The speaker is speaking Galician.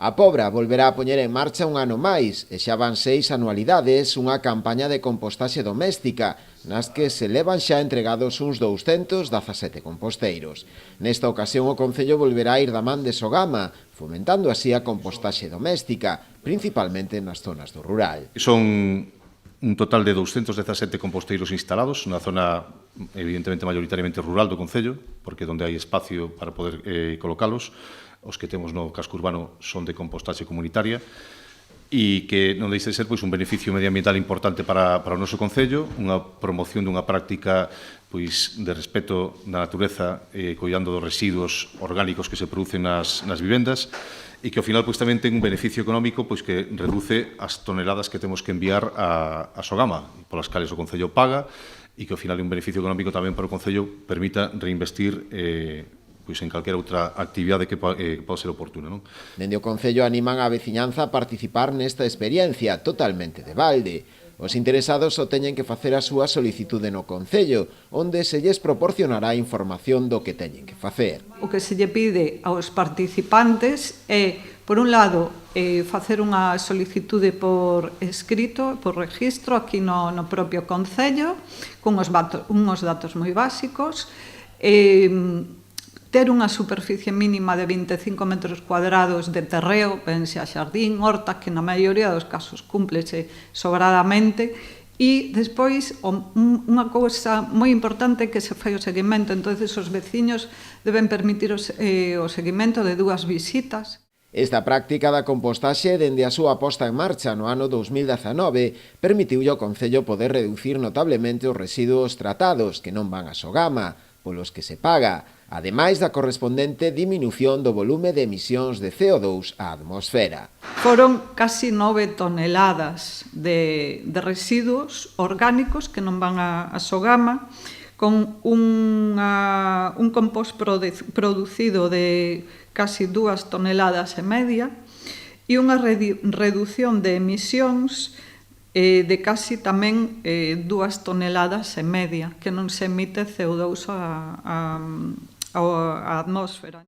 A Pobra volverá a poñer en marcha un ano máis e xa van 6 anualidades unha campaña de compostaxe doméstica nas que se levan xa entregados uns 217 composteiros. Nesta ocasión o Concello volverá a ir da man de Sogama, fomentando así a compostaxe doméstica, principalmente nas zonas do rural. Son un total de 217 composteiros instalados na zona evidentemente maioritariamente rural do Concello, porque é onde hai espacio para poder colocalos. Os que temos no casco urbano son de compostaxe comunitaria e que non deixa de ser un beneficio medioambiental importante para o noso Concello, unha promoción dunha práctica de respeto da natureza, coidando dos residuos orgánicos que se producen nas vivendas, e que ao final tamén ten un beneficio económico que reduce as toneladas que temos que enviar a Sogama, polas cales o Concello paga, e que ao final é un beneficio económico tamén para o Concello permita reinvestir en calquera outra actividade que pode ser oportuna. Dende o Concello animan a veciñanza a participar nesta experiencia totalmente de balde. Os interesados só teñen que facer a súa solicitude no Concello, onde se lles proporcionará información do que teñen que facer. O que se lle pide aos participantes é, por un lado, facer unha solicitude por escrito, por registro, aquí no propio Concello, con uns datos moi básicos, ter unha superficie mínima de 25 metros cuadrados de terreo, pense a xardín, horta, que na maioría dos casos cúmplese sobradamente, e despois unha cousa moi importante que se fai o seguimento, entonces os veciños deben permitir o seguimento de 2 visitas. Esta práctica da compostaxe, dende a súa posta en marcha no ano 2019, permitiulle ao Concello poder reducir notablemente os residuos tratados que non van a Sogama, polos que se paga, ademais da correspondente diminución do volume de emisións de CO2 á atmosfera. Foron casi 9 toneladas de residuos orgánicos que non van a Sogama, con un compost producido de casi 2 toneladas e media e unha reducción de emisións de casi tamén 2 toneladas e media, que non se emite CO2 á atmosfera.